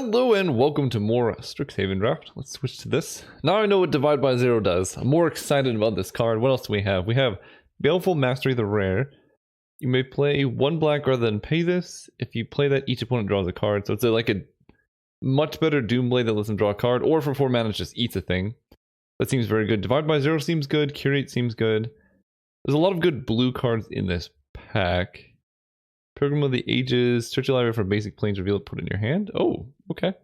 Hello and welcome to more Strixhaven draft. Let's switch to this. Now I know what Divide by Zero does. I'm more excited about this card. What else do we have? We have Baleful Mastery the Rare. You may play one black rather than pay this. If you play that, each opponent draws a card. So it's like a much better Doomblade that lets them draw a card, or for 4 mana it just eats a thing. That seems very good. Divide by Zero seems good. Curate seems good. There's a lot of good blue cards in this pack. Pilgrim of the Ages, search your library for basic planes, reveal it, put it in your hand. Oh, okay.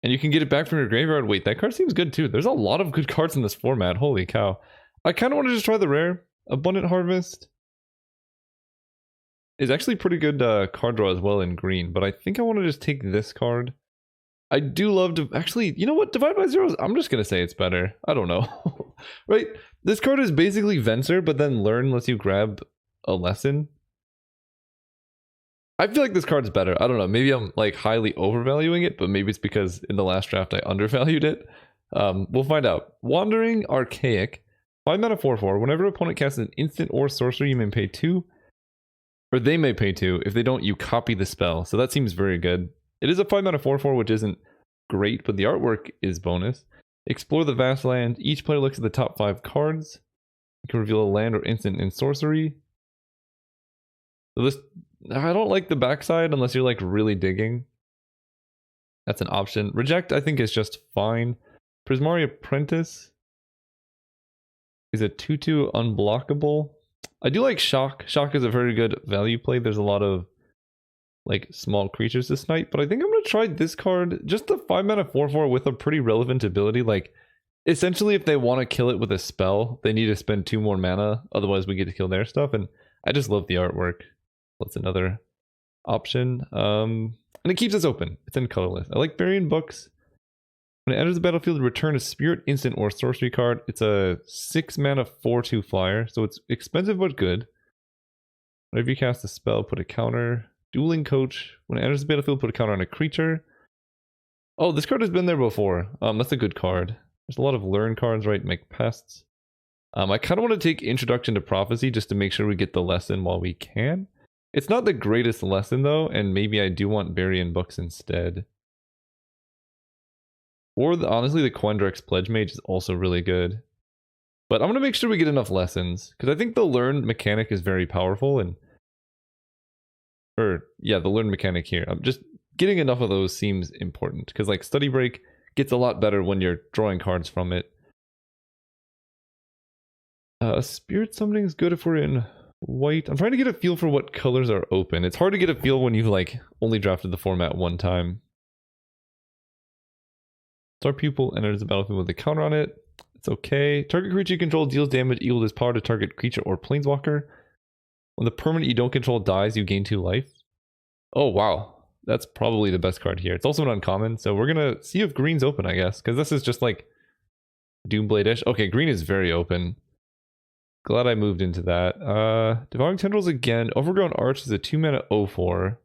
And you can get it back from your graveyard. Wait, that card seems good too. There's a lot of good cards in this format. Holy cow. I kind of want to just try the rare. Abundant Harvest is actually pretty good card draw as well in green, but I think I want to just take this card. I do love to actually, you know what? Divide by Zeros, I'm just going to say it's better. I don't know. Right? This card is basically Venser, but then Learn lets you grab a lesson. I feel like this card's better. I don't know. Maybe I'm like highly overvaluing it, but maybe it's because in the last draft I undervalued it. We'll find out. Wandering Archaic. 5 mana 4/4. Whenever an opponent casts an instant or sorcery, you may pay 2. Or they may pay 2. If they don't, you copy the spell. So that seems very good. It is a 5 mana 4/4, which isn't great, but the artwork is bonus. Explore the vast land. Each player looks at the top 5 cards. You can reveal a land or instant in sorcery. So this, I don't like the backside unless you're like really digging. That's an option. Reject, I think, is just fine. Prismari Apprentice is a 2/2 unblockable. I do like Shock. Shock is a very good value play. There's a lot of like small creatures this night, but I think I'm going to try this card. Just the 5 mana 4/4 with a pretty relevant ability. Like, essentially, if they want to kill it with a spell, they need to spend 2 more mana. Otherwise, we get to kill their stuff. And I just love the artwork. That's another option. And it keeps us open. It's in colorless. I like Burying Books. When it enters the battlefield, return a spirit, instant, or sorcery card. It's a 6 mana 4/2 flyer, so it's expensive but good. Whenever you cast a spell, put a counter. Dueling Coach. When it enters the battlefield, put a counter on a creature. Oh, this card has been there before. That's a good card. There's a lot of learn cards, right? Make pests. I kind of want to take Introduction to Prophecy just to make sure we get the lesson while we can. It's not the greatest lesson though, and maybe I do want Burying Books instead. Or honestly, the Quendrex Pledge Mage is also really good. But I'm going to make sure we get enough lessons, because I think the learn mechanic is very powerful, and the learn mechanic here. I'm just getting enough of those seems important, because like Study Break gets a lot better when you're drawing cards from it. Spirit Summoning is good if we're in white. I'm trying to get a feel for what colors are open. It's hard to get a feel when you've like only drafted the format one time. Star Pupil enters the battlefield with a counter on it. It's okay. Target creature you control deals damage equal to its power to target creature or planeswalker. When the permanent you don't control dies, you gain 2 life. Oh wow, that's probably the best card here. It's also an uncommon, so we're gonna see if green's open, I guess, because this is just like Doomblade-ish. Okay, green is very open. Glad I moved into that. Devouring Tendrils again. Overgrown Arch is a 2 mana 0/4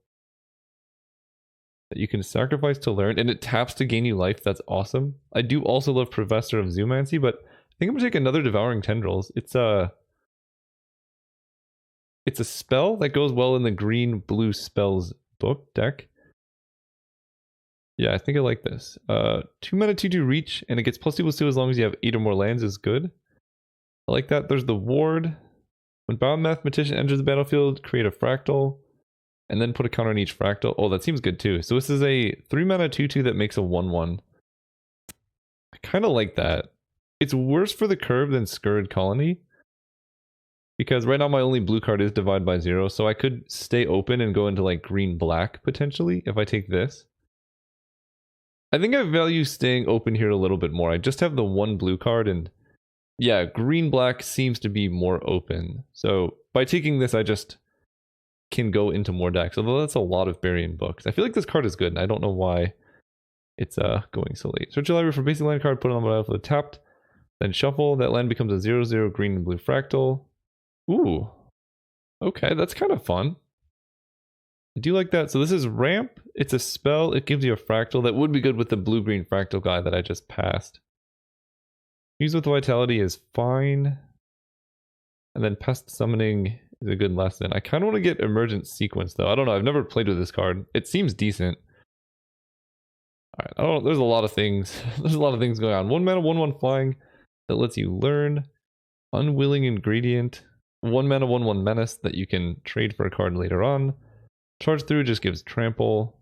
that you can sacrifice to learn, and it taps to gain you life. That's awesome. I do also love Professor of Zoomancy, but I think I'm gonna take another Devouring Tendrils. It's a spell that goes well in the green blue spells book deck. Yeah, I think I like this. 2 mana 2/2 reach, and it gets +2/+2 as long as you have 8 or more lands is good. I like that. There's the ward. When Bound Mathematician enters the battlefield, create a fractal, and then put a counter on each fractal. Oh, that seems good too. So this is a 3 mana 2/2 that makes a 1/1. I kind of like that. It's worse for the curve than Scurrid Colony, because right now my only blue card is Divide by Zero, so I could stay open and go into like green-black potentially if I take this. I think I value staying open here a little bit more. I just have the 1 blue card, and yeah, green-black seems to be more open. So by taking this, I just can go into more decks, although that's a lot of Burying Books. I feel like this card is good, and I don't know why it's going so late. Search your library for basic land card, put it on the battlefield tapped, then shuffle. That land becomes a 0/0 green and blue fractal. Ooh. Okay, that's kind of fun. I do like that. So this is Ramp. It's a spell. It gives you a fractal. That would be good with the blue-green fractal guy that I just passed. Use with Vitality is fine. And then Pest Summoning is a good lesson. I kind of want to get Emergent Sequence though. I don't know. I've never played with this card. It seems decent. Alright, I don't know, there's a lot of things. There's a lot of things going on. 1 mana, 1/1 flying that lets you learn. Unwilling Ingredient. 1 mana, 1/1 menace that you can trade for a card later on. Charge Through just gives trample.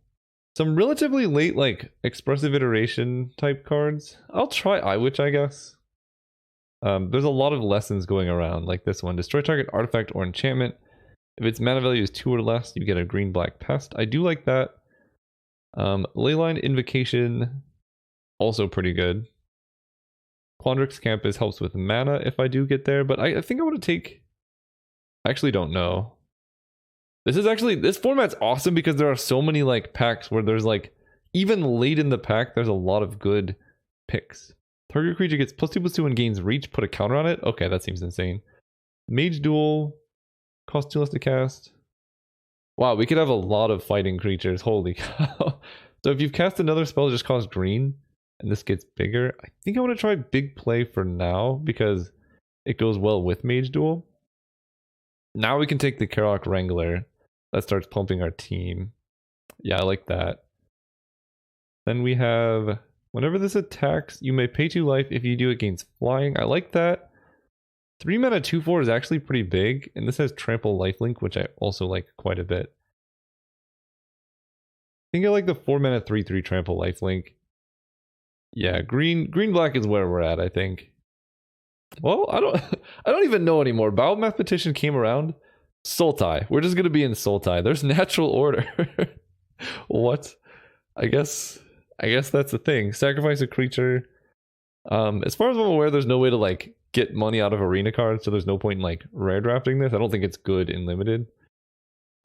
Some relatively late, like, expressive iteration type cards. I'll try Eyewitch, I guess. There's a lot of lessons going around, like this one. Destroy target artifact or enchantment. If its mana value is 2 or less, you get a green-black pest. I do like that. Leyline Invocation, also pretty good. Quandrix Campus helps with mana if I do get there, but I think I want to take... I actually don't know. This format's awesome because there are so many like packs where there's like, even late in the pack, there's a lot of good picks. Target creature gets +2/+2 and gains reach, put a counter on it? Okay, that seems insane. Mage Duel, cost 2 less to cast. Wow, we could have a lot of fighting creatures, holy cow. So if you've cast another spell, just cost green, and this gets bigger. I think I want to try Big Play for now, because it goes well with Mage Duel. Now we can take the Karok Wrangler. That starts pumping our team. Yeah, I like that. Then we have, whenever this attacks, you may pay 2 life if you do it against flying. I like that. 3 mana 2/4 is actually pretty big, and this has trample lifelink, which I also like quite a bit. I think I like the 4 mana 3/3 trample lifelink. Yeah, green black is where we're at, I think. Well, I don't even know anymore. Battle Mathematician came around. Sultai. We're just gonna be in Sultai. There's natural order. What? I guess that's the thing. Sacrifice a creature. As far as I'm aware, there's no way to like get money out of arena cards, so there's no point in like rare drafting this. I don't think it's good in limited.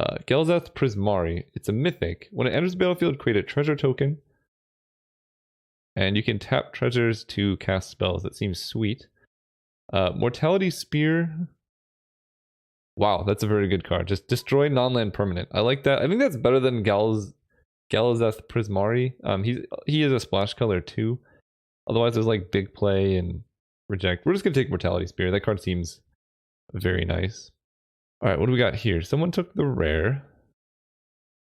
Gelzath Prismari. It's a mythic. When it enters the battlefield, create a treasure token. And you can tap treasures to cast spells. That seems sweet. Mortality Spear. Wow, that's a very good card. Just destroy non-land permanent. I like that. I think that's better than Gelzath Prismari. He is a splash color too. Otherwise, there's like Big Play and Reject. We're just gonna take Mortality Spear. That card seems very nice. All right, what do we got here? Someone took the rare.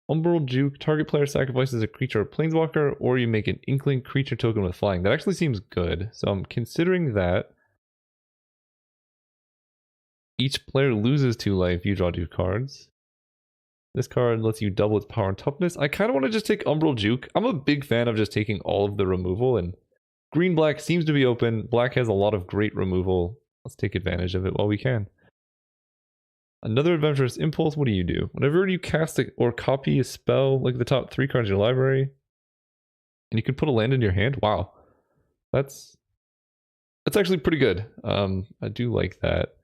Umbral Juke. Target player sacrifices a creature or planeswalker, or you make an Inkling creature token with flying. That actually seems good. So I'm considering that. Each player loses 2 life. You draw 2 cards. This card lets you double its power and toughness. I kind of want to just take Umbral Juke. I'm a big fan of just taking all of the removal, and green-black seems to be open. Black has a lot of great removal. Let's take advantage of it while we can. Another Adventurous Impulse. What do? Whenever you cast or copy a spell, look at the top 3 cards in your library, and you can put a land in your hand. Wow. That's actually pretty good. I do like that.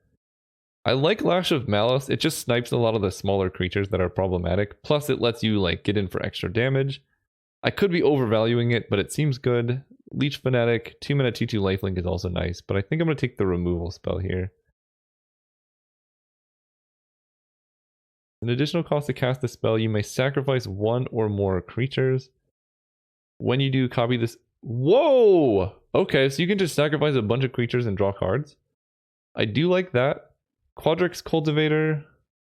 I like Lash of Malice. It just snipes a lot of the smaller creatures that are problematic. Plus, it lets you like get in for extra damage. I could be overvaluing it, but it seems good. Leech Fanatic, 2 mana 2/2 lifelink is also nice, but I think I'm going to take the removal spell here. An additional cost to cast the spell, you may sacrifice 1 or more creatures. When you do, copy this. Whoa! Okay, so you can just sacrifice a bunch of creatures and draw cards. I do like that. Quadrix Cultivator,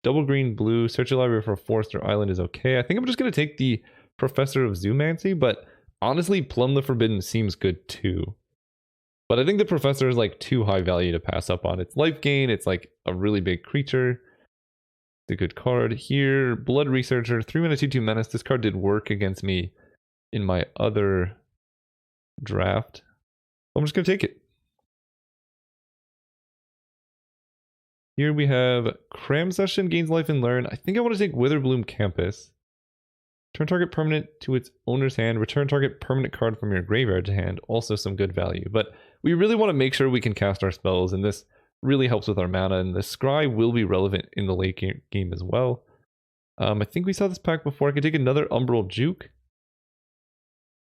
double green, blue, search your library for a forest or island is okay. I think I'm just going to take the Professor of Zoomancy, but honestly, Plumb the Forbidden seems good too. But I think the Professor is like too high value to pass up on. It's life gain, it's like a really big creature. It's a good card. Here, Blood Researcher, 3 mana 2/2 menace. This card did work against me in my other draft. I'm just going to take it. Here we have Cram Session, gains life and learn. I think I want to take Witherbloom Campus. Turn target permanent to its owner's hand. Return target permanent card from your graveyard to hand. Also some good value. But we really want to make sure we can cast our spells, and this really helps with our mana. And the Scry will be relevant in the late game as well. I think we saw this pack before. I could take another Umbral Juke.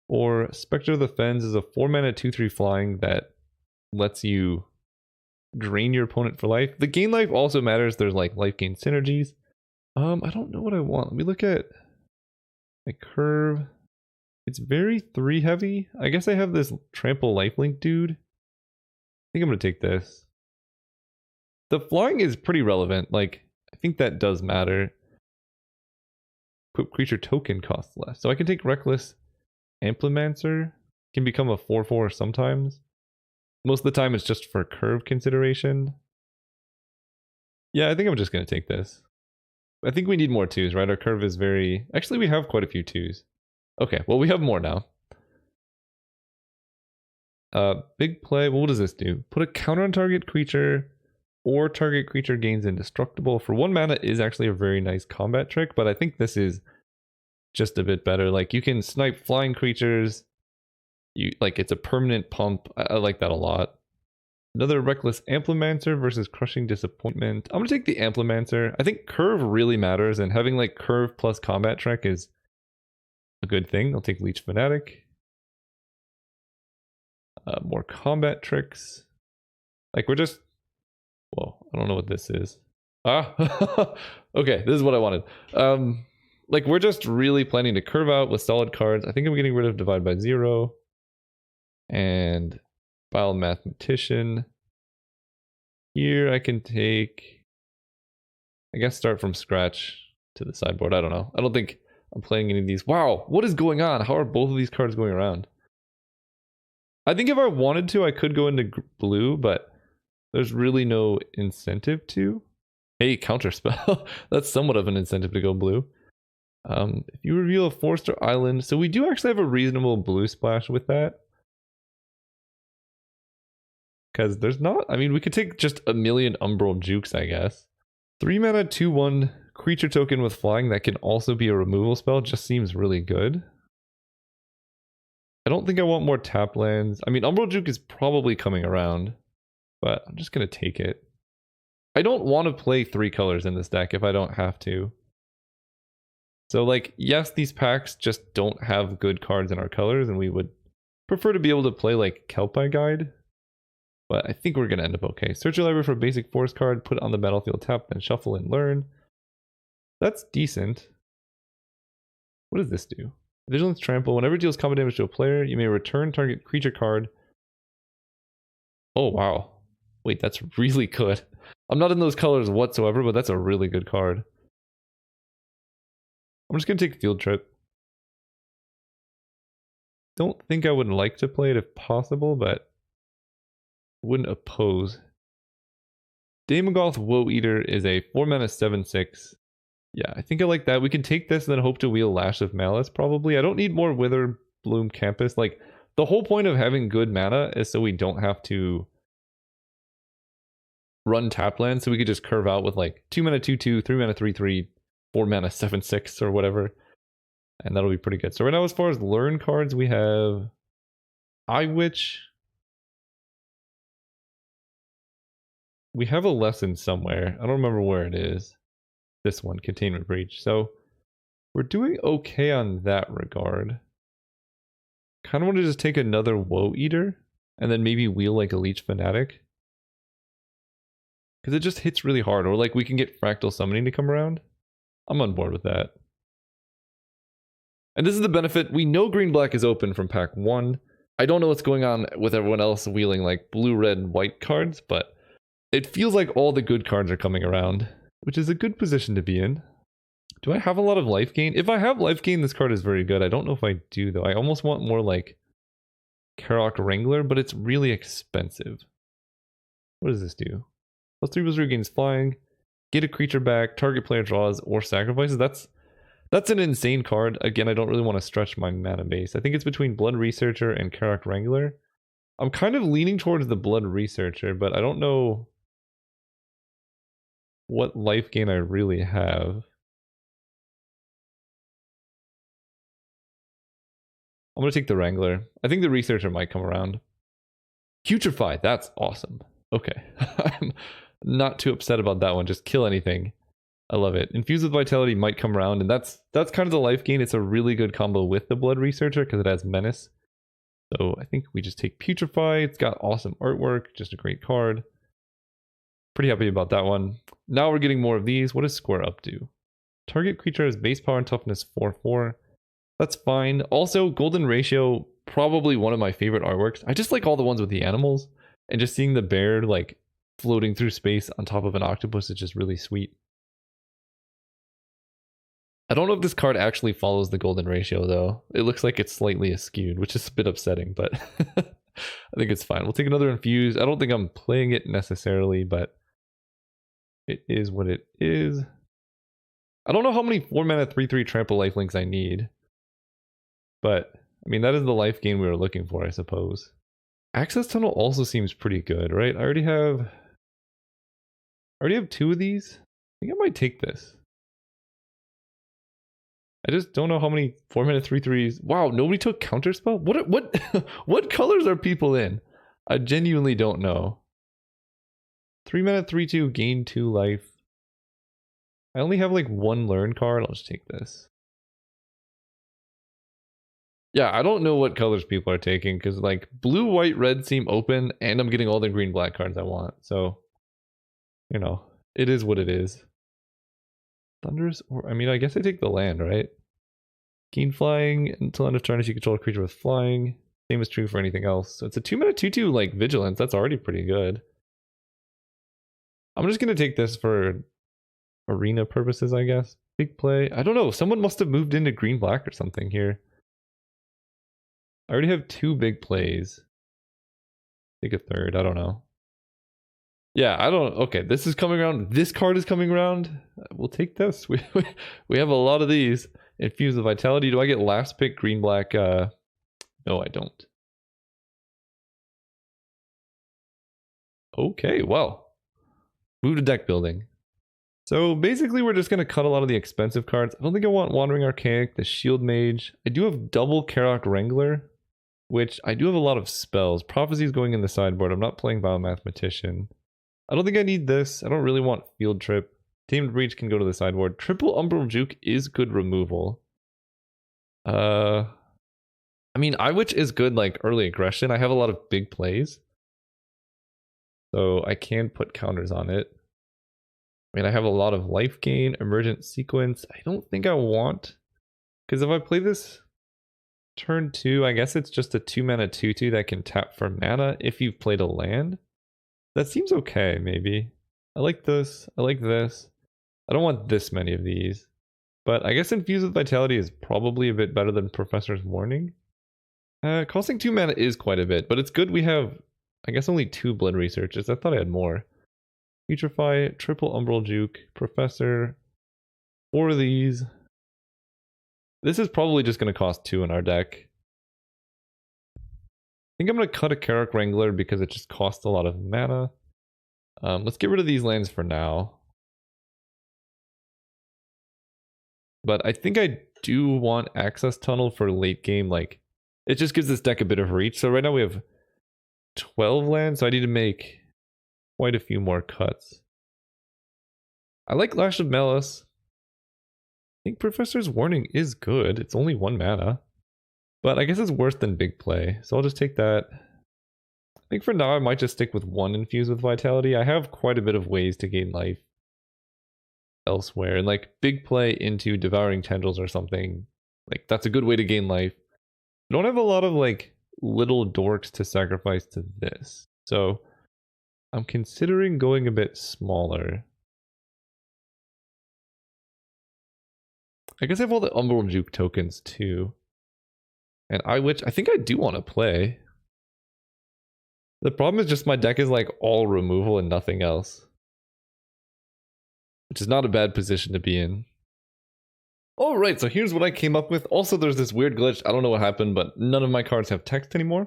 Or Spectre of the Fens is a 4 mana 2/3 flying that lets you drain your opponent for life. The gain life also matters. There's like life gain synergies. I don't know what I want. Let me look at my curve. It's very 3 heavy. I guess I have this trample lifelink dude. I think I'm gonna take this. The flying is pretty relevant. Like, I think that does matter. Equip creature token costs less. So I can take Reckless Amplimancer can become a 4/4 sometimes. Most of the time it's just for curve consideration. Yeah, I think I'm just going to take this. I think we need more 2s, right? Our curve is very... Actually, we have quite a few 2s. Okay, well, we have more now. Big play. What does this do? Put a counter on target creature, or target creature gains indestructible. For 1 mana is actually a very nice combat trick, but I think this is just a bit better. Like, you can snipe flying creatures. It's a permanent pump. I like that a lot. Another Reckless Amplimancer versus Crushing Disappointment. I'm going to take the Amplimancer. I think curve really matters, and having like curve plus combat trick is a good thing. I'll take Leech Fanatic. More combat tricks. Like, we're just... Whoa, I don't know what this is. Ah! Okay, this is what I wanted. Like, we're just really planning to curve out with solid cards. I think I'm getting rid of Divide by Zero. And Vile Mathematician. Here I can take... I guess start from scratch to the sideboard. I don't know. I don't think I'm playing any of these. Wow, what is going on? How are both of these cards going around? I think if I wanted to, I could go into blue, but there's really no incentive to. Hey, counterspell. That's somewhat of an incentive to go blue. If you reveal a 4-star island, so we do actually have a reasonable blue splash with that. Because there's not, I mean, we could take just a million Umbral Jukes, I guess. 3 mana, 2/1 creature token with flying that can also be a removal spell just seems really good. I don't think I want more tap lands. I mean, Umbral Juke is probably coming around, but I'm just going to take it. I don't want to play 3 colors in this deck if I don't have to. So, like, yes, these packs just don't have good cards in our colors, and we would prefer to be able to play, like, Kelpie Guide. But I think we're going to end up okay. Search your library for a basic force card, put it on the battlefield, tap, then shuffle and learn. That's decent. What does this do? Vigilance Trample. Whenever it deals combat damage to a player, you may return target creature card. Oh, wow. Wait, that's really good. I'm not in those colors whatsoever, but that's a really good card. I'm just going to take Field Trip. Don't think I would like to play it if possible, but wouldn't oppose. Daemogoth Woe Eater is a 4 mana 7/6. Yeah, I think I like that. We can take this and then hope to wheel Lash of Malice, probably. I don't need more Wither Bloom Campus. Like, the whole point of having good mana is so we don't have to run tap land, so we could just curve out with, like, 2 mana 2/2, 3 mana 3/3, 4 mana 7/6, or whatever. And that'll be pretty good. So right now, as far as learn cards, we have Eye Witch. We have a lesson somewhere. I don't remember where it is. This one, Containment Breach. So we're doing okay on that regard. Kind of want to just take another Woe Eater and then maybe wheel like a Leech Fanatic. Because it just hits really hard. Or like we can get Fractal Summoning to come around. I'm on board with that. And this is the benefit. We know green-black is open from pack 1. I don't know what's going on with everyone else wheeling like blue, red, white cards, but it feels like all the good cards are coming around, which is a good position to be in. Do I have a lot of life gain? If I have life gain, this card is very good. I don't know if I do, though. I almost want more like Karok Wrangler, but it's really expensive. What does this do? +3/+3 gains flying. Get a creature back. Target player draws or sacrifices. That's an insane card. Again, I don't really want to stretch my mana base. I think it's between Blood Researcher and Karok Wrangler. I'm kind of leaning towards the Blood Researcher, but I don't know what life gain I really have. I'm going to take the Wrangler. I think the Researcher might come around. Putrefy, that's awesome. Okay. I'm not too upset about that one. Just kill anything. I love it. Infuse with Vitality might come around, and that's kind of the life gain. It's a really good combo with the Blood Researcher because it has Menace. So I think we just take Putrefy. It's got awesome artwork. Just a great card. Pretty happy about that one. Now we're getting more of these. What does Square Up do? Target creature has base power and toughness 4/4. That's fine. Also, Golden Ratio, probably one of my favorite artworks. I just like all the ones with the animals. And just seeing the bear like floating through space on top of an octopus is just really sweet. I don't know if this card actually follows the golden ratio, though. It looks like it's slightly askewed, which is a bit upsetting, but I think it's fine. We'll take another infuse. I don't think I'm playing it necessarily, but it is what it is. I don't know how many 4-mana 3/3 trample lifelinks I need, but I mean, that is the life gain we were looking for, I suppose. Access Tunnel also seems pretty good, right? I already have 2 of these. I think I might take this. I just don't know how many 4-mana 3/3s. Wow, nobody took Counterspell? What what colors are people in? I genuinely don't know. 3-mana 3/2, gain 2 life. I only have like 1 learn card. I'll just take this. Yeah, I don't know what colors people are taking because like blue, white, red seem open, and I'm getting all the green, black cards I want. So, you know, it is what it is. Thunders, or I mean, I guess I take the land, right? Gain flying until end of turn if you control a creature with flying. Same is true for anything else. So it's a 2-mana 2/2 like vigilance. That's already pretty good. I'm just gonna take this for arena purposes, I guess. Big play. I don't know. Someone must have moved into green black or something here. I already have 2 big plays. Take a third. I don't know. Yeah, I don't. Okay, this is coming around. This card is coming around. We'll take this. We have a lot of these. Infuse the vitality. Do I get last pick green black? No, I don't. Okay, well. Move to deck building. So basically we're just going to cut a lot of the expensive cards. I don't think I want Wandering Archaic, the Shield Mage. I do have double Karok Wrangler, which I do have a lot of spells. Prophecy is going in the sideboard. I'm not playing Biomathematician. I don't think I need this. I don't really want Field Trip. Tamed Breach can go to the sideboard. Triple Umbral Juke is good removal. I mean, Witch is good like early aggression. I have a lot of big plays, so I can put counters on it. I mean, I have a lot of life gain, emergent sequence. I don't think I want, because if I play this turn 2, I guess it's just a 2-mana 2/2 that can tap for mana if you've played a land. That seems okay, maybe. I like this. I like this. I don't want this many of these. But I guess Infuse with Vitality is probably a bit better than Professor's Warning. Costing 2 mana is quite a bit, but it's good we have, I guess, only 2 Blood Researchers. I thought I had more. Putrefy, Triple Umbral Juke, Professor, 4 of these. This is probably just going to cost 2 in our deck. I think I'm going to cut a Karok Wrangler because it just costs a lot of mana. Let's get rid of these lands for now. But I think I do want Access Tunnel for late game. Like, it just gives this deck a bit of reach. So right now we have 12 lands, so I need to make quite a few more cuts. I like Lash of Malice. I think Professor's Warning is good. It's only 1 mana. But I guess it's worse than big play, so I'll just take that. I think for now I might just stick with 1 Infuse with Vitality. I have quite a bit of ways to gain life elsewhere, and like big play into Devouring Tendrils or something. Like, that's a good way to gain life. I don't have a lot of like little dorks to sacrifice to this, so I'm considering going a bit smaller. I guess I have all the Umbral Juke tokens too. And Witch, I think I do want to play. The problem is just my deck is like all removal and nothing else, which is not a bad position to be in. Alright, so here's what I came up with. Also, there's this weird glitch. I don't know what happened, but none of my cards have text anymore.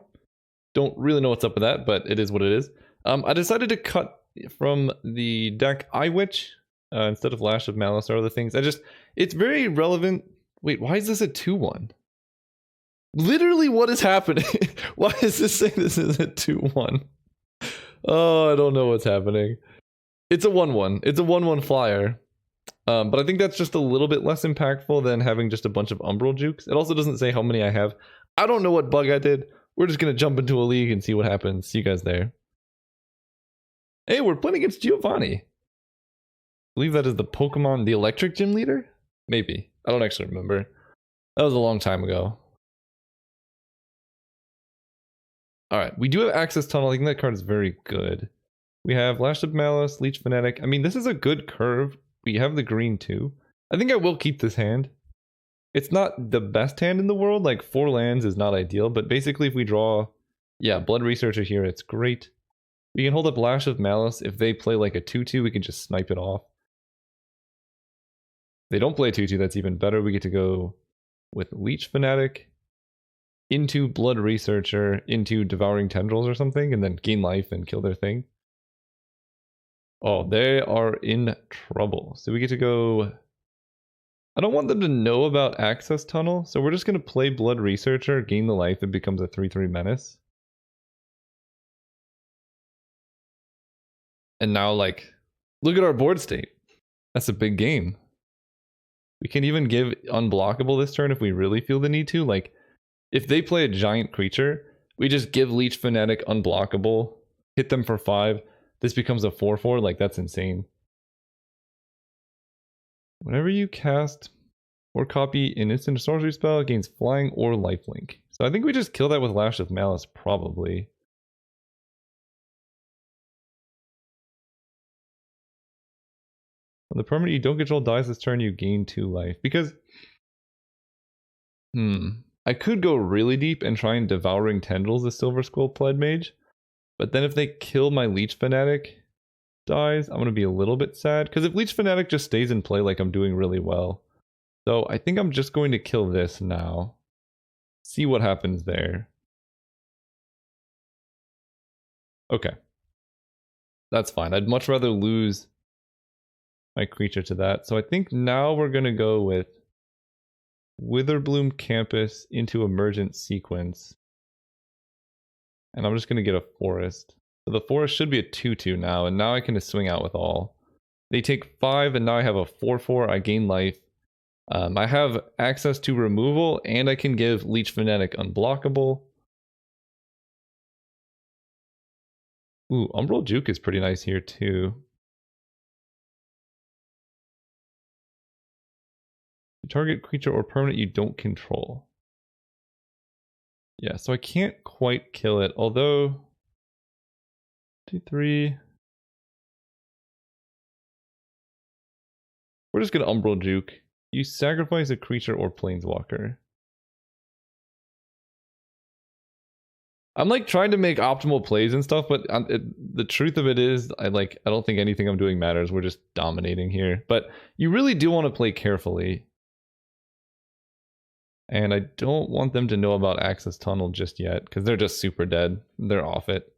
Don't really know what's up with that, but it is what it is. I decided to cut from the deck Witch instead of Lash of Malice or other things. It's very relevant. Wait, why is this a 2/1? Literally, what is happening? Why is this saying this is a 2/1? Oh, I don't know what's happening. It's a 1/1. It's a 1/1 flyer. But I think that's just a little bit less impactful than having just a bunch of Umbral Jukes. It also doesn't say how many I have. I don't know what bug I did. We're just going to jump into a league and see what happens. See you guys there. Hey, we're playing against Giovanni. I believe that is the Pokemon, the Electric Gym Leader? Maybe. I don't actually remember. That was a long time ago. Alright, we do have Access Tunnel. I think that card is very good. We have Lash of Malice, Leech Fanatic. I mean, this is a good curve. We have the green too. I think I will keep this hand. It's not the best hand in the world, like 4 lands is not ideal, but basically if we draw, yeah, Blood Researcher here, it's great. We can hold up Lash of Malice. If they play like a 2-2, we can just snipe it off. If they don't play a 2-2, that's even better. We get to go with Leech Fanatic into Blood Researcher, into Devouring Tendrils or something, and then gain life and kill their thing. Oh, they are in trouble. So we get to go... I don't want them to know about Access Tunnel, so we're just going to play Blood Researcher, gain the life, it becomes a 3-3 menace. And now, like, look at our board state. That's a big game. We can even give unblockable this turn if we really feel the need to. Like, if they play a giant creature, we just give Leech Fanatic unblockable, hit them for 5. This becomes a 4-4. Like, that's insane. Whenever you cast or copy an instant sorcery spell, it gains flying or lifelink. So I think we just kill that with Lash of Malice, probably. When the permanent you don't control dies this turn, you gain 2 life. Because... I could go really deep and try and Devouring Tendrils the Silver Skull Pledge Mage. But then if they kill my Leech Fanatic dies, I'm going to be a little bit sad. Because if Leech Fanatic just stays in play, like I'm doing really well. So I think I'm just going to kill this now. See what happens there. Okay. That's fine. I'd much rather lose my creature to that. So I think now we're going to go with Witherbloom Campus into Emergent Sequence. And I'm just going to get a Forest. So the Forest should be a 2-2 now, and now I can just swing out with all. They take 5, and now I have a 4-4. I gain life. I have access to removal, and I can give Leech Fanatic unblockable. Ooh, Umbral Juke is pretty nice here too. Target creature or permanent you don't control. Yeah, so I can't quite kill it, although 2, 3. We're just gonna Umbral Juke. You sacrifice a creature or planeswalker. I'm like trying to make optimal plays and stuff, but the truth of it is, I don't think anything I'm doing matters. We're just dominating here. But you really do want to play carefully. And I don't want them to know about Access Tunnel just yet, because they're just super dead. They're off it.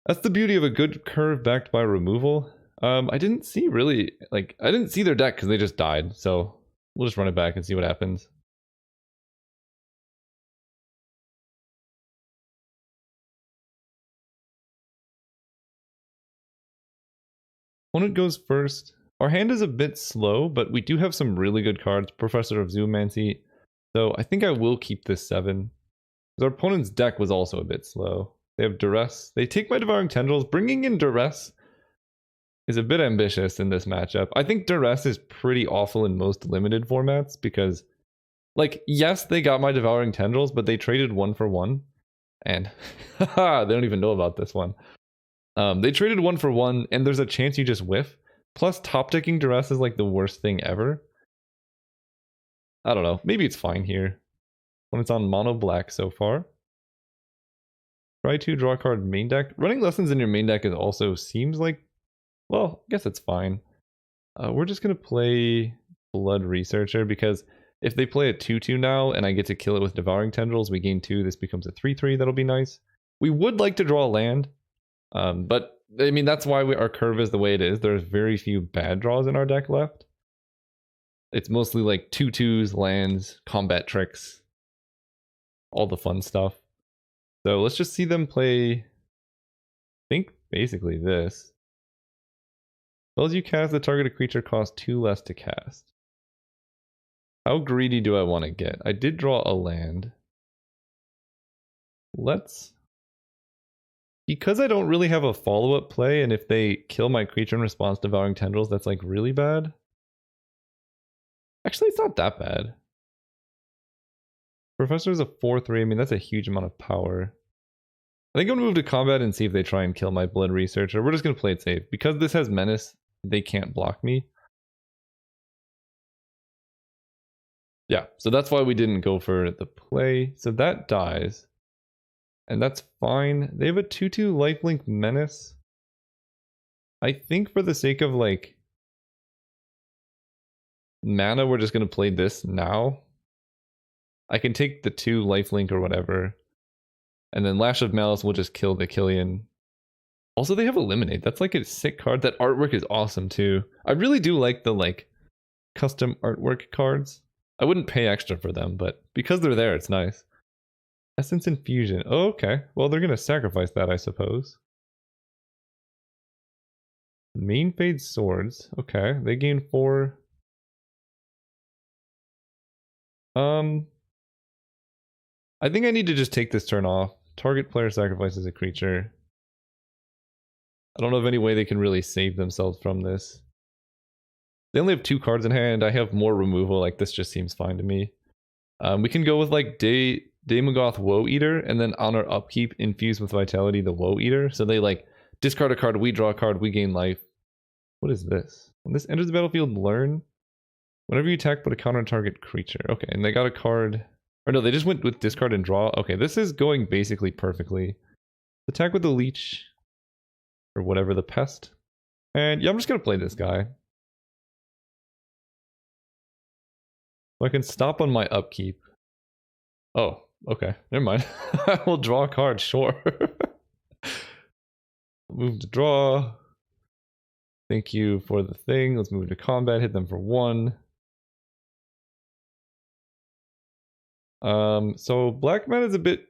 That's the beauty of a good curve backed by removal. I didn't see really, I didn't see their deck because they just died. So we'll just run it back and see what happens. Opponent goes first. Our hand is a bit slow, but we do have some really good cards. Professor of Zoomancy. So I think I will keep this 7. Because our opponent's deck was also a bit slow. They have Duress. They take my Devouring Tendrils. Bringing in Duress is a bit ambitious in this matchup. I think Duress is pretty awful in most limited formats because, yes, they got my Devouring Tendrils, but they traded 1 for 1. And, haha, they don't even know about this one. They traded 1 for 1, and there's a chance you just whiff. Plus, top decking Duress is the worst thing ever. I don't know. Maybe it's fine here. When it's on mono black so far. Try to draw a card main deck. Running Lessons in your main deck is also seems like... Well, I guess it's fine. We're just going to play Blood Researcher because if they play a 2-2 now and I get to kill it with Devouring Tendrils, we gain 2. This becomes a 3-3. That'll be nice. We would like to draw a land. But I mean, that's why our curve is the way it is. There's very few bad draws in our deck left. It's mostly 2-2s, lands, combat tricks, all the fun stuff. So let's just see them play, I think, basically this. Spells you cast, the targeted creature costs 2 less to cast. How greedy do I want to get? I did draw a land. Because I don't really have a follow-up play, and if they kill my creature in response to Devouring Tendrils, that's really bad. Actually, it's not that bad. Professor's a 4-3. I mean, that's a huge amount of power. I think I'm going to move to combat and see if they try and kill my Blood Researcher. We're just going to play it safe. Because this has Menace, they can't block me. Yeah, so that's why we didn't go for the play. So that dies. And that's fine. They have a 2/2 lifelink menace. I think for the sake of like mana, we're just gonna play this now. I can take the 2 lifelink or whatever. And then Lash of Malice will just kill the Killian. Also, they have Eliminate. That's like a sick card. That artwork is awesome too. I really do like the like custom artwork cards. I wouldn't pay extra for them, but because they're there, it's nice. Essence Infusion. Oh, okay. Well, they're gonna sacrifice that, I suppose. Main Fade Swords. Okay, they gain 4. I think I need to just take this turn off. Target player sacrifices a creature. I don't know of any way they can really save themselves from this. They only have 2 cards in hand. I have more removal. Like, this just seems fine to me. We can go with like Daemogoth Woe Eater, and then on our upkeep, infuse with Vitality the Woe Eater. So they like discard a card, we draw a card, we gain life. What is this? When this enters the battlefield, learn. Whenever you attack, put a counter on target creature. Okay, and they got a card. Or no, they just went with discard and draw. Okay, this is going basically perfectly. Attack with the leech. Or whatever, the pest. And yeah, I'm just gonna play this guy. So I can stop on my upkeep. Oh, okay. Never mind. I will draw a card, sure. Move to draw. Thank you for the thing. Let's move to combat. Hit them for 1. So black mana is a bit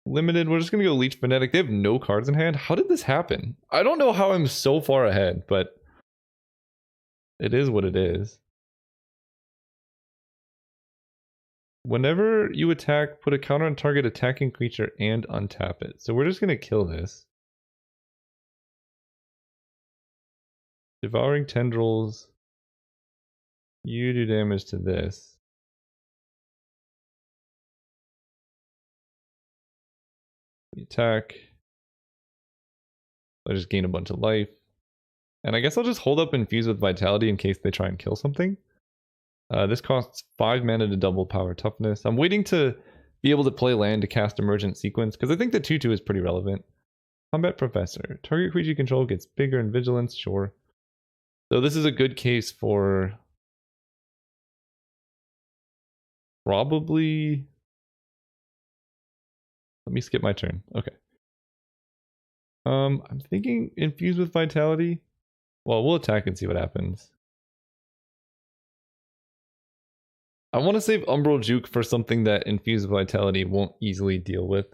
limited. We're just gonna go Leech Fanatic. They have no cards in hand. How did this happen? I don't know how I'm so far ahead, but it is what it is. Whenever you attack, put a counter on target attacking creature and untap it. So we're just gonna kill this. Devouring Tendrils. You do damage to this. We attack. I just gain a bunch of life. And I guess I'll just hold up Infuse with Vitality in case they try and kill something. This costs 5 mana to double power toughness. I'm waiting to be able to play land to cast Emergent Sequence, because I think the 2/2 is pretty relevant. Combat Professor. Target creature you control gets bigger in vigilance, sure. So this is a good case for probably... Let me skip my turn. Okay. I'm thinking Infuse with Vitality. Well, we'll attack and see what happens. I want to save Umbral Juke for something that Infuse with Vitality won't easily deal with.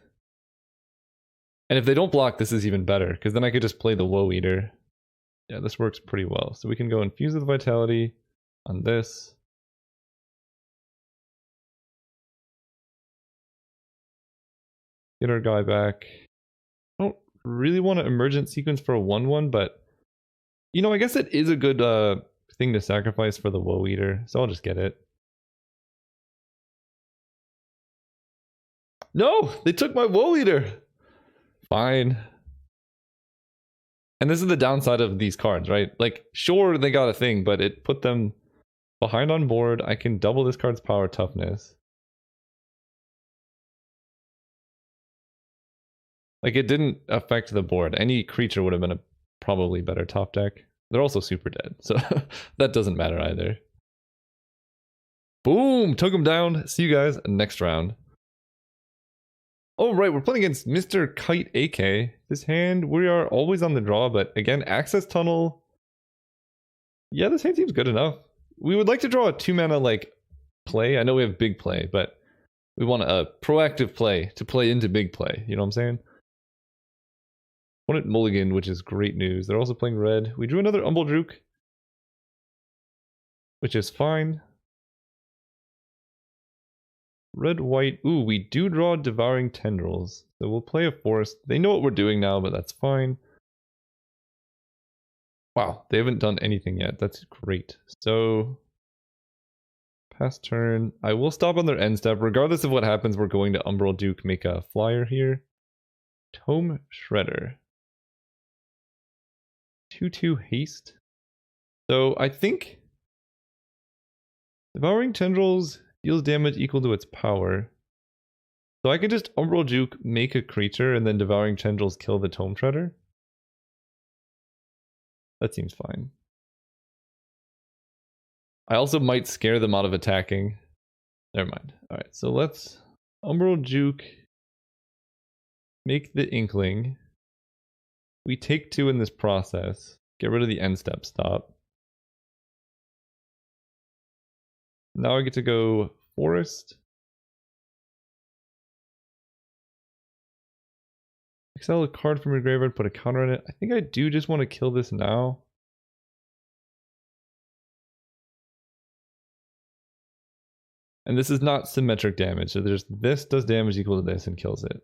And if they don't block, this is even better, because then I could just play the Woe Eater. Yeah, this works pretty well. So we can go Infuse with Vitality on this. Get our guy back. I don't really want an Emergent Sequence for a 1/1, but... You know, I guess it is a good thing to sacrifice for the Woe Eater, so I'll just get it. No! They took my Woe Eater! Fine. And this is the downside of these cards, right? Like, sure, they got a thing, but it put them behind on board. I can double this card's power toughness. Like, it didn't affect the board. Any creature would have been a probably better top deck. They're also super dead, so that doesn't matter either. Boom! Took him down. See you guys next round. Oh, right, we're playing against Mr. Kite AK. This hand, we are always on the draw, but again, Access Tunnel. Yeah, this hand seems good enough. We would like to draw a 2-mana, like, play. I know we have big play, but we want a proactive play to play into big play. You know what I'm saying? Opponent mulligan, which is great news. They're also playing red. We drew another Umbral Juke, which is fine. Red, white. Ooh, we do draw Devouring Tendrils. So we'll play a forest. They know what we're doing now, but that's fine. Wow, they haven't done anything yet. That's great. So, pass turn. I will stop on their end step. Regardless of what happens, we're going to Umbral Juke, make a flyer here. Tome Shredder. 2/2 haste. So I think Devouring Tendrils deals damage equal to its power. So I could just Umbral Juke, make a creature, and then Devouring Tendrils kill the Tome Treader. That seems fine. I also might scare them out of attacking. Never mind. Alright, so let's Umbral Juke, make the Inkling. We take 2 in this process. Get rid of the end step stop. Now I get to go Forest. Exile a card from your graveyard, put a counter on it. I think I do just want to kill this now. And this is not symmetric damage, so there's this does damage equal to this and kills it.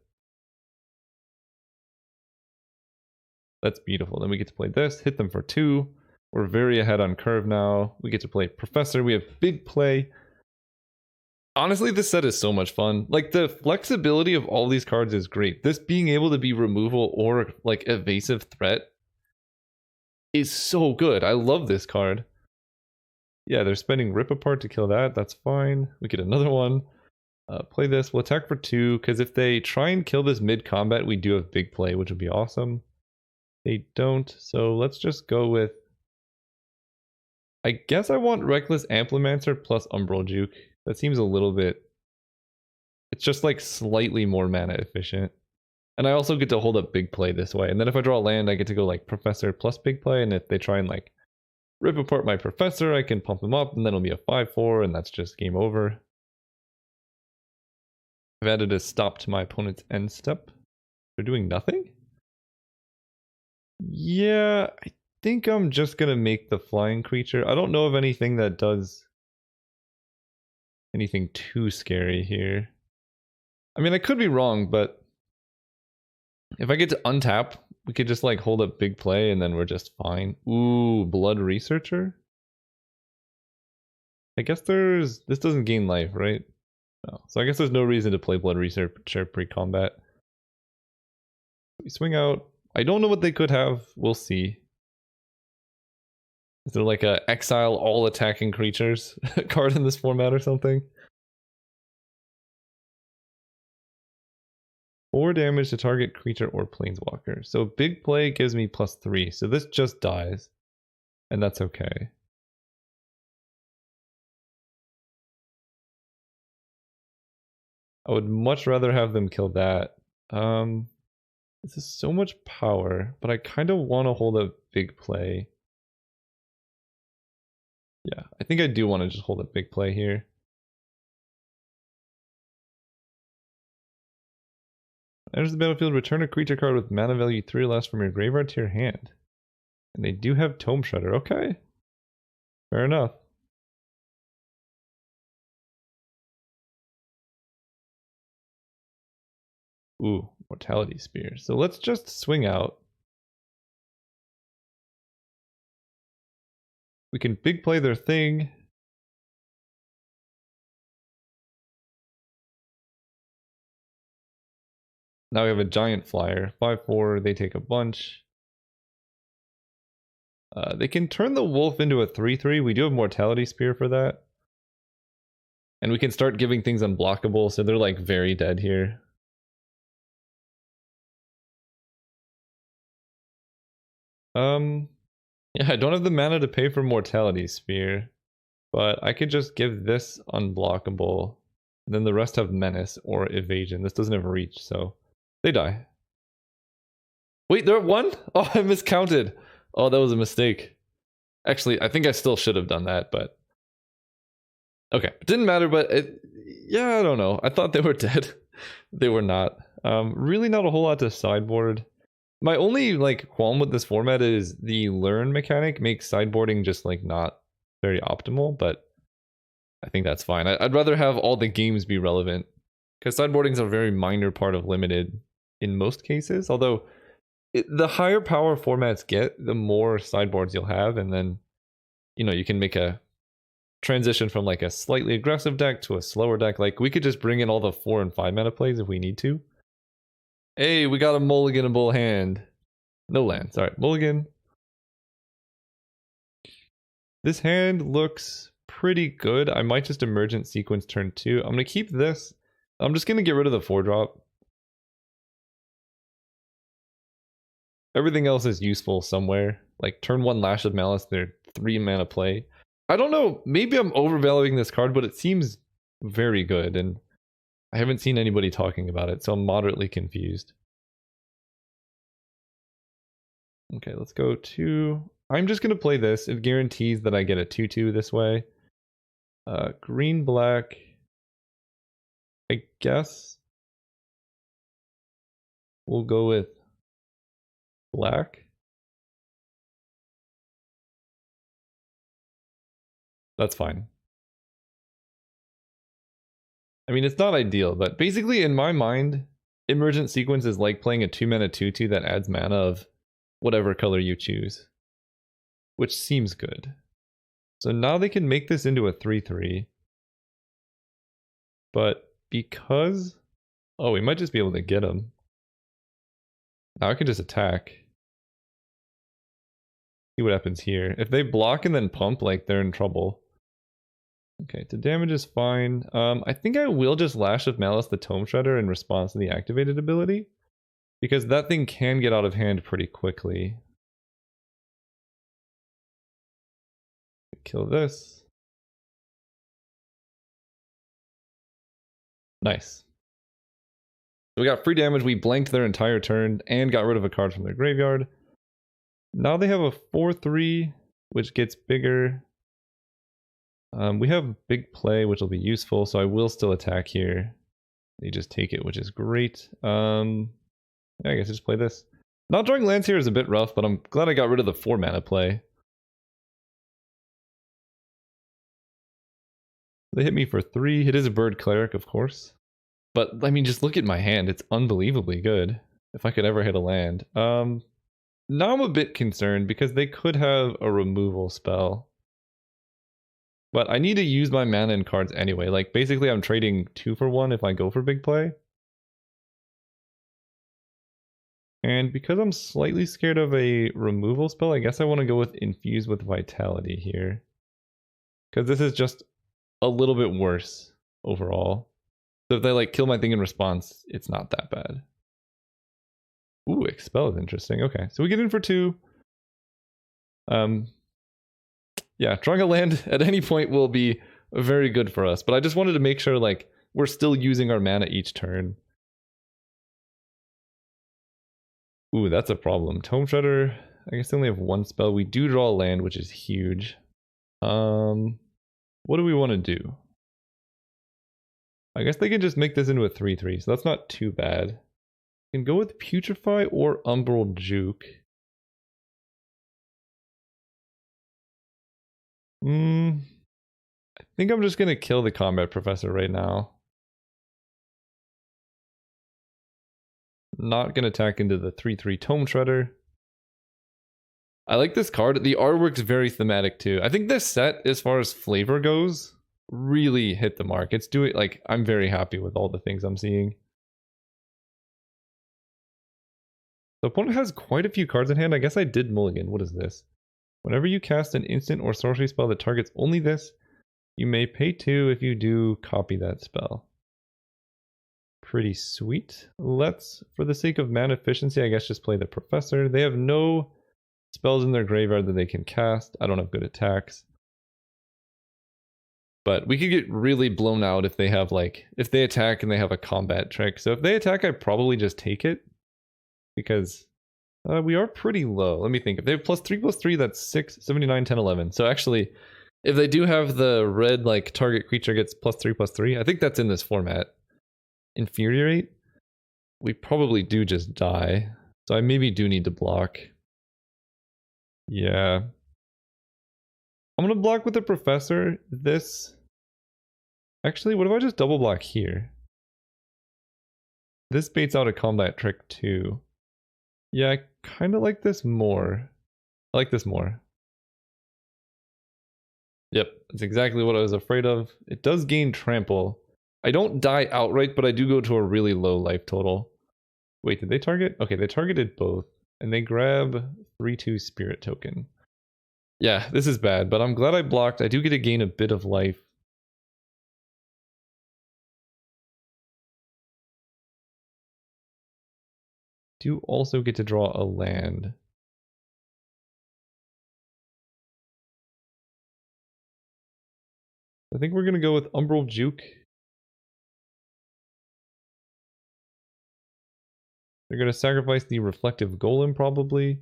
That's beautiful. Then we get to play this, hit them for 2. We're very ahead on curve now. We get to play Professor. We have big play. Honestly, this set is so much fun. Like, the flexibility of all these cards is great. This being able to be removal or, like, evasive threat is so good. I love this card. Yeah, they're spending Rip Apart to kill that. That's fine. We get another one. Play this. We'll attack for 2, because if they try and kill this mid-combat, we do have big play, which would be awesome. They don't, so let's just go with... I guess I want Reckless Amplimancer plus Umbral Juke. That seems a little bit... It's just like slightly more mana efficient. And I also get to hold up big play this way. And then if I draw a land, I get to go like Professor plus big play. And if they try and like rip apart my Professor, I can pump him up and then it'll be a 5/4 and that's just game over. I've added a stop to my opponent's end step. They're doing nothing? Yeah, I think I'm just gonna make the flying creature. I don't know of anything that does anything too scary here. I mean, I could be wrong, but if I get to untap, we could just like hold up big play and then we're just fine. Ooh, Blood Researcher? I guess this doesn't gain life, right? No. So I guess there's no reason to play Blood Researcher pre-combat. We swing out. I don't know what they could have. We'll see. Is there like a exile all attacking creatures card in this format or something? 4 damage to target creature or planeswalker. So big play gives me +3. So this just dies. And that's okay. I would much rather have them kill that. This is so much power, but I kind of want to hold a big play. Yeah, I think I do want to just hold a big play here. Enters the battlefield, return a creature card with mana value 3 or less from your graveyard to your hand. And they do have Tome Shredder. Okay. Fair enough. Ooh, Mortality Spear. So let's just swing out. We can big play their thing. Now we have a giant flyer. 5/4, they take a bunch. They can turn the wolf into a 3/3. We do have Mortality Spear for that. And we can start giving things unblockable, so they're like very dead here. Yeah, I don't have the mana to pay for Mortality Spear, but I could just give this unblockable. And then the rest have Menace or Evasion. This doesn't have Reach, so they die. Wait, they're at 1? Oh, I miscounted. Oh, that was a mistake. Actually, I think I still should have done that, but... Okay, it didn't matter, but yeah, I don't know. I thought they were dead. They were not. Really not a whole lot to sideboard. My only like qualm with this format is the learn mechanic makes sideboarding just like not very optimal, but I think that's fine. I'd rather have all the games be relevant because sideboarding is a very minor part of limited in most cases. Although the higher power formats get, the more sideboards you'll have, and then you can make a transition from like a slightly aggressive deck to a slower deck. Like we could just bring in all the 4 and 5 mana plays if we need to. Hey, we got a mulliganable hand. No lands. Alright, mulligan. This hand looks pretty good. I might just Emergent Sequence turn 2. I'm going to keep this. I'm just going to get rid of the 4-drop. Everything else is useful somewhere. Like turn 1 Lash of Malice, they're 3 mana play. I don't know, maybe I'm overvaluing this card, but it seems very good, and I haven't seen anybody talking about it, so I'm moderately confused. Okay, let's go to... I'm just going to play this. It guarantees that I get a 2-2 this way. Green, black... I guess we'll go with black. That's fine. I mean, it's not ideal, but basically in my mind, Emergent Sequence is like playing a 2-mana 2-2 that adds mana of whatever color you choose, which seems good. So now they can make this into a 3-3. But because... Oh, we might just be able to get him. Now I can just attack. See what happens here. If they block and then pump, like, they're in trouble. Okay, to damage is fine. I think I will just Lash of Malice the Tome Shredder in response to the activated ability, because that thing can get out of hand pretty quickly. Kill this. Nice. So we got free damage, we blanked their entire turn, and got rid of a card from their graveyard. Now they have a 4-3, which gets bigger. We have big play, which will be useful, so I will still attack here. They just take it, which is great. I guess just play this. Not drawing lands here is a bit rough, but I'm glad I got rid of the 4-mana play. They hit me for 3. It is a Bird Cleric, of course. But, I mean, just look at my hand. It's unbelievably good. If I could ever hit a land. Now I'm a bit concerned, because they could have a removal spell. But I need to use my mana and cards anyway. Like, basically I'm trading 2 for 1 if I go for big play. And because I'm slightly scared of a removal spell, I guess I want to go with Infuse with Vitality here. Because this is just a little bit worse overall. So if they like kill my thing in response, it's not that bad. Ooh, Expel is interesting. Okay, so we get in for 2. Yeah, drawing a land at any point will be very good for us, but I just wanted to make sure like we're still using our mana each turn. Ooh, that's a problem. Tome Shredder, I guess they only have 1 spell. We do draw a land, which is huge. What do we want to do? I guess they can just make this into a 3-3, so that's not too bad. We can go with Putrefy or Umbral Juke. I think I'm just gonna kill the Combat Professor right now. Not gonna attack into the 3-3 Tome Shredder. I like this card. The artwork's very thematic too. I think this set, as far as flavor goes, really hit the mark. It's doing, like, I'm very happy with all the things I'm seeing. The opponent has quite a few cards in hand. I guess I did mulligan. What is this? Whenever you cast an instant or sorcery spell that targets only this, you may pay 2. If you do, copy that spell. Pretty sweet. Let's, for the sake of mana efficiency, I guess just play the Professor. They have no spells in their graveyard that they can cast. I don't have good attacks. But we could get really blown out if they have like, if they attack and they have a combat trick. So if they attack, I probably just take it. Because we are pretty low. Let me think. If they have +3/+3, that's 6, 79, 10, 11. So actually, if they do have the red, like, target creature gets +3/+3, I think that's in this format. Infuriate? We probably do just die. So I maybe do need to block. Yeah. I'm gonna block with the Professor. This... Actually, what if I just double block here? This baits out a combat trick too. Yeah, I kind of like this more. I like this more. Yep, that's exactly what I was afraid of. It does gain trample. I don't die outright, but I do go to a really low life total. Wait, did they target? Okay, they targeted both. And they grab 3/2 Spirit Token. Yeah, this is bad, but I'm glad I blocked. I do get to gain a bit of life. Do also get to draw a land. I think we're going to go with Umbral Juke. They're going to sacrifice the Reflective Golem, probably.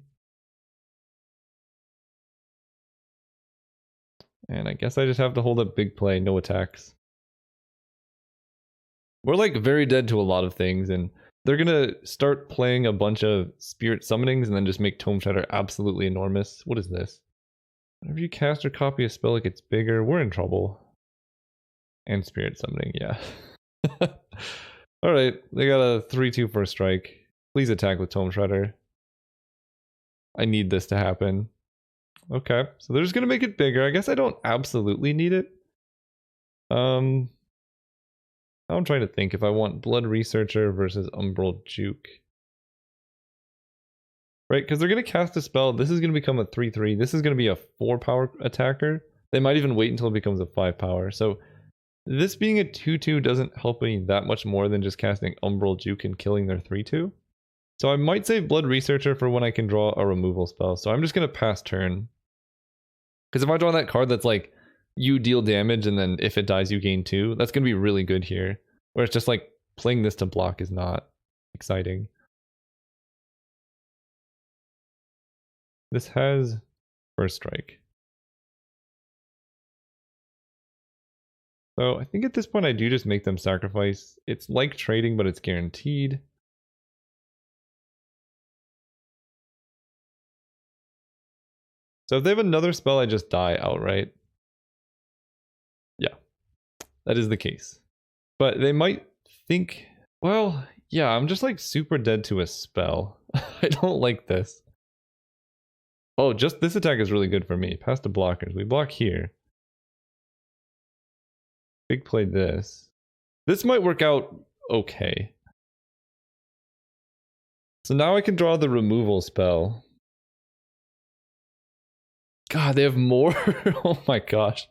And I guess I just have to hold up big play, no attacks. We're like very dead to a lot of things, and they're going to start playing a bunch of Spirit Summonings and then just make Tome Shatter absolutely enormous. What is this? Whenever you cast or copy a spell, it gets bigger. We're in trouble. And Spirit Summoning, yeah. Alright, they got a 3-2 for a strike. Please attack with Tome Shredder. I need this to happen. Okay, so they're just gonna make it bigger. I guess I don't absolutely need it. I'm trying to think if I want Blood Researcher versus Umbral Juke. Right, because they're gonna cast a spell. This is gonna become a 3-3. This is gonna be a 4-power attacker. They might even wait until it becomes a 5-power. So this being a 2-2 doesn't help me that much more than just casting Umbral Juke and killing their 3-2. So I might save Blood Researcher for when I can draw a removal spell. So I'm just going to pass turn. Because if I draw that card that's like, you deal damage and then if it dies you gain 2, that's going to be really good here. Where it's just like, playing this to block is not exciting. This has first strike. So I think at this point I do just make them sacrifice. It's like trading, but it's guaranteed. So if they have another spell, I just die outright. Yeah, that is the case. But they might think, well, yeah, I'm just like super dead to a spell. I don't like this. Oh, just this attack is really good for me. Pass to blockers. We block here. Big play this. This might work out okay. So now I can draw the removal spell. God, they have more? Oh my gosh.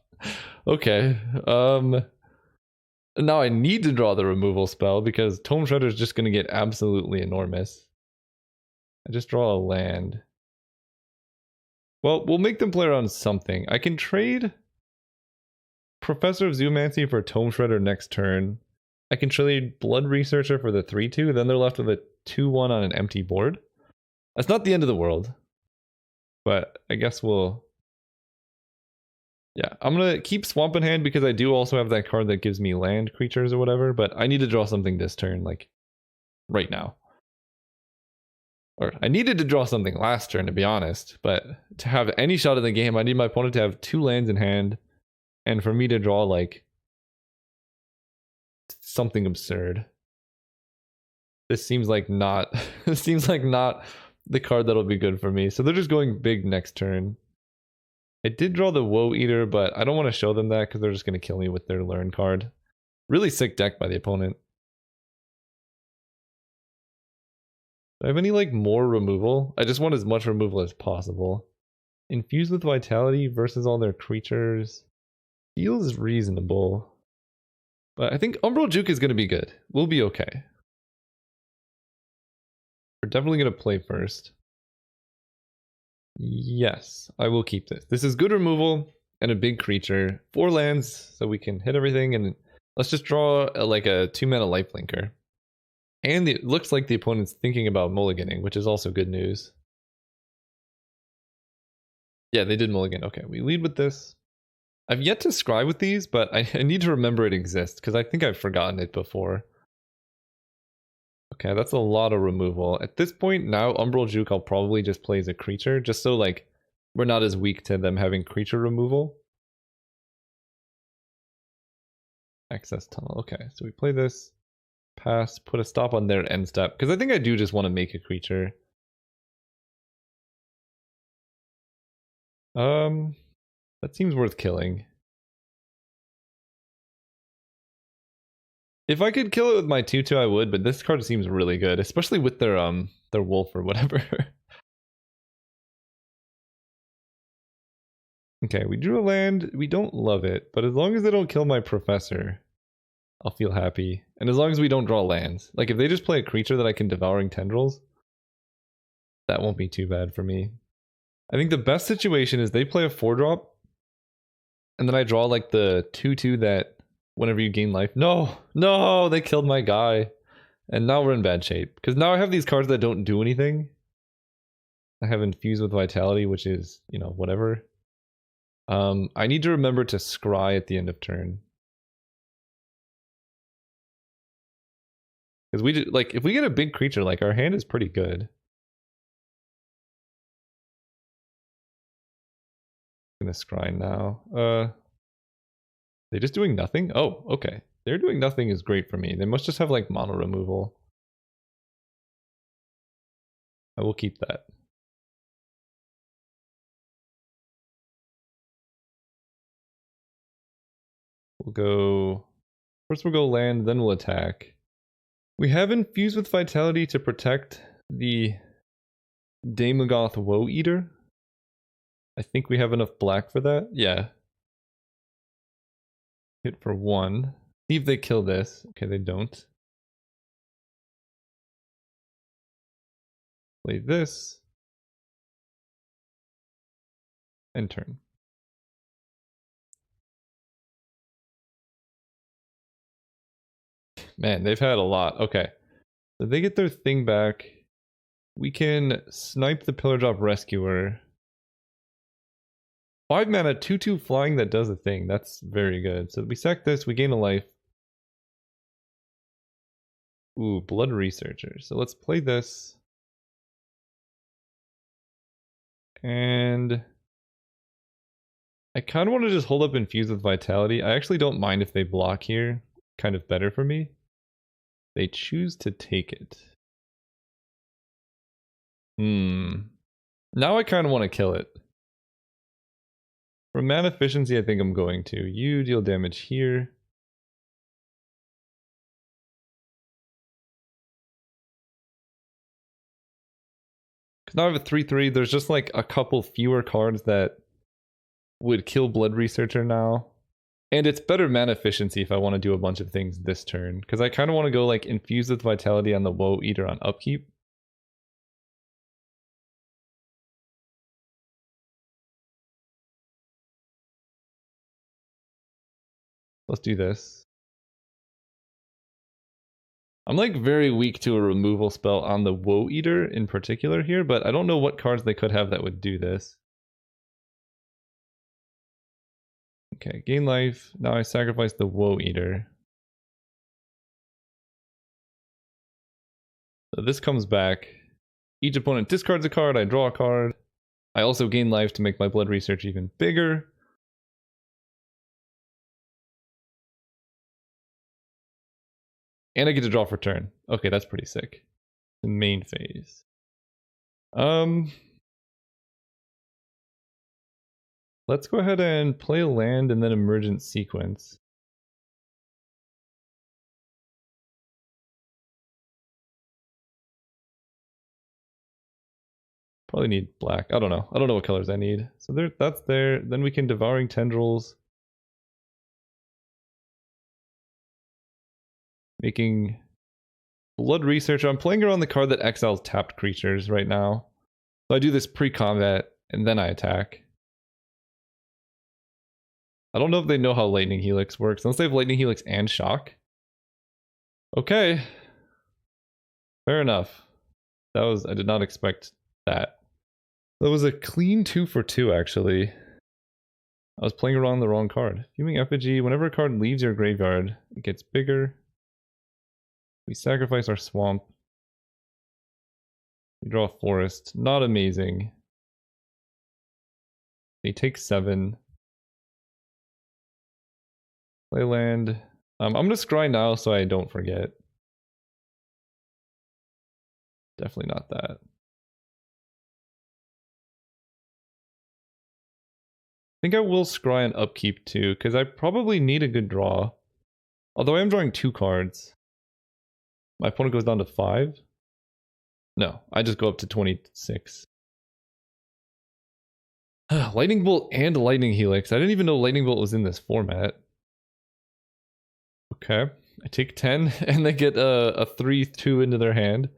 Okay. Now I need to draw the removal spell because Tome Shredder is just going to get absolutely enormous. I just draw a land. Well, we'll make them play around something. I can trade Professor of Zoomancy for Tome Shredder next turn. I can trade Blood Researcher for the 3-2. Then they're left with a 2-1 on an empty board. That's not the end of the world. But I guess we'll... Yeah, I'm going to keep Swamp in hand because I do also have that card that gives me land creatures or whatever. But I need to draw something this turn, like right now. Or I needed to draw something last turn, to be honest. But to have any shot in the game, I need my opponent to have 2 lands in hand. And for me to draw, like, something absurd. This seems like not... this seems like not the card that'll be good for me. So they're just going big next turn. I did draw the Woe Eater, but I don't want to show them that because they're just going to kill me with their Learn card. Really sick deck by the opponent. Do I have any, like, more removal? I just want as much removal as possible. Infused with Vitality versus all their creatures. Feels reasonable. But I think Umbral Juke is going to be good. We'll be okay. We're definitely going to play first. Yes, I will keep this. This is good removal and a big creature. 4 lands, so we can hit everything. And let's just draw like a 2-mana lifelinker. And it looks like the opponent's thinking about mulliganing, which is also good news. Yeah, they did mulligan. Okay, we lead with this. I've yet to scry with these, but I need to remember it exists, because I think I've forgotten it before. Okay, that's a lot of removal. At this point, now Umbral Juke I'll probably just play as a creature, just so like we're not as weak to them having creature removal. Access Tunnel. Okay, so we play this. Pass, put a stop on their end step, because I think I do just want to make a creature. That seems worth killing. If I could kill it with my 2-2, I would, but this card seems really good, especially with their wolf or whatever. Okay, we drew a land. We don't love it, but as long as they don't kill my professor, I'll feel happy. And as long as we don't draw lands. Like, if they just play a creature that I can Devouring Tendrils, that won't be too bad for me. I think the best situation is they play a 4-drop, and then I draw, like, the 2-2 that whenever you gain life. No! No! They killed my guy. And now we're in bad shape. Because now I have these cards that don't do anything. I have Infused with Vitality, which is, you know, whatever. I need to remember to scry at the end of turn. Because we did, like, if we get a big creature, like, our hand is pretty good. I'm gonna scry now. They just doing nothing? Oh, okay. They're doing nothing is great for me. They must just have, like, mono removal. I will keep that. We'll go... First we'll go land, then we'll attack. We have Infused with Vitality to protect the Daemogoth Woe Eater. I think we have enough black for that. Yeah. Hit for 1. See if they kill this. Okay, they don't. Play this. And turn. Man, they've had a lot. Okay. So they get their thing back. We can snipe the Pillar Drop Rescuer. 5 mana, 2/2 flying that does a thing. That's very good. So we sack this, we gain a life. Ooh, Blood Researcher. So let's play this. And I kind of want to just hold up Infused with Vitality. I actually don't mind if they block here. Kind of better for me. They choose to take it. Now I kind of want to kill it. For mana efficiency, I think I'm going to. You deal damage here. Because now I have a 3/3. There's just like a couple fewer cards that would kill Blood Researcher now. And it's better mana efficiency if I want to do a bunch of things this turn. Because I kind of want to go like Infused with Vitality on the Woe Eater on upkeep. Let's do this. I'm like very weak to a removal spell on the Woe Eater in particular here, but I don't know what cards they could have that would do this. Okay, gain life. Now I sacrifice the Woe Eater. So this comes back. Each opponent discards a card, I draw a card. I also gain life to make my Blood Research even bigger. And I get to draw for turn. Okay, that's pretty sick. The main phase. Let's go ahead and play a land and then Emergent Sequence. Probably need black. I don't know. I don't know what colors I need. So that's there. Then we can Devouring Tendrils. Making Blood Researcher. I'm playing around the card that exiles tapped creatures right now. So I do this pre-combat, and then I attack. I don't know if they know how Lightning Helix works, unless they have Lightning Helix and Shock. Okay. Fair enough. That was... I did not expect that. That was a clean 2 for 2, actually. I was playing around the wrong card. Fuming Effigy. Whenever a card leaves your graveyard, it gets bigger. We sacrifice our swamp. We draw a forest. Not amazing. They take 7. Play land. I'm gonna scry now so I don't forget. Definitely not that. I think I will scry an upkeep too, because I probably need a good draw. Although I am drawing 2 cards. My opponent goes down to 5. No, I just go up to 26. Lightning Bolt and Lightning Helix. I didn't even know Lightning Bolt was in this format. Okay. I take 10 and they get a 3-2 into their hand.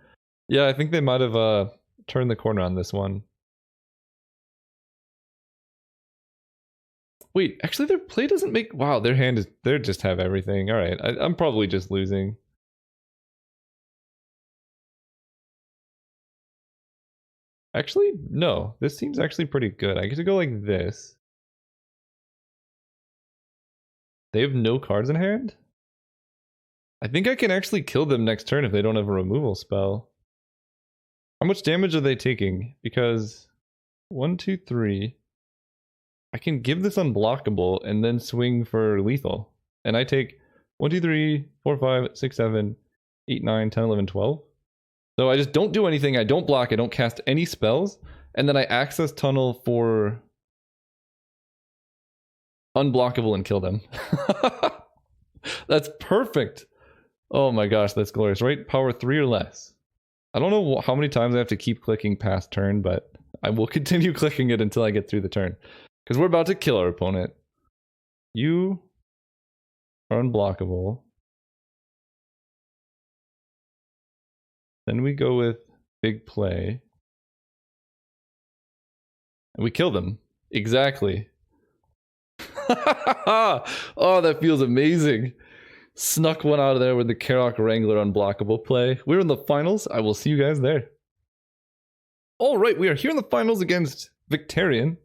Yeah, I think they might have turned the corner on this one. Wait, actually their play doesn't make... Wow, their hand is... They just have everything. Alright, I'm probably just losing. Actually, no. This seems actually pretty good. I get to go like this. They have no cards in hand? I think I can actually kill them next turn if they don't have a removal spell. How much damage are they taking? Because 1, 2, 3. I can give this unblockable and then swing for lethal. And I take 1, 2, 3, 4, 5, 6, 7, 8, 9, 10, 11, 12. So I just don't do anything. I don't block. I don't cast any spells. And then I access tunnel for unblockable and kill them. That's perfect. Oh my gosh, that's glorious, right? Power 3 or less. I don't know how many times I have to keep clicking past turn, but I will continue clicking it until I get through the turn. Because we're about to kill our opponent. You are unblockable. Then we go with big play. And we kill them. Exactly. Oh, that feels amazing. Snuck one out of there with the Karok Wrangler unblockable play. We're in the finals. I will see you guys there. All right, we are here in the finals against Victarion.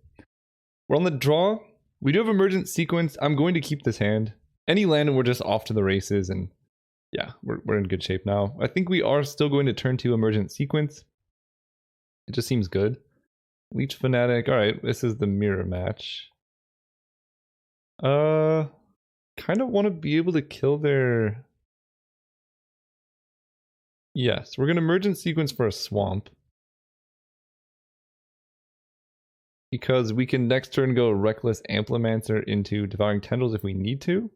We're on the draw. We do have Emergent Sequence. I'm going to keep this hand. Any land and we're just off to the races, and yeah, we're in good shape now. I think we are still going to turn to Emergent Sequence. It just seems good. Leech Fanatic. All right, this is the mirror match. Kind of want to be able to kill their... Yes, we're going to Emergent Sequence for a swamp. Because we can next turn go Reckless Amplimancer into Devouring Tendrils if we need to.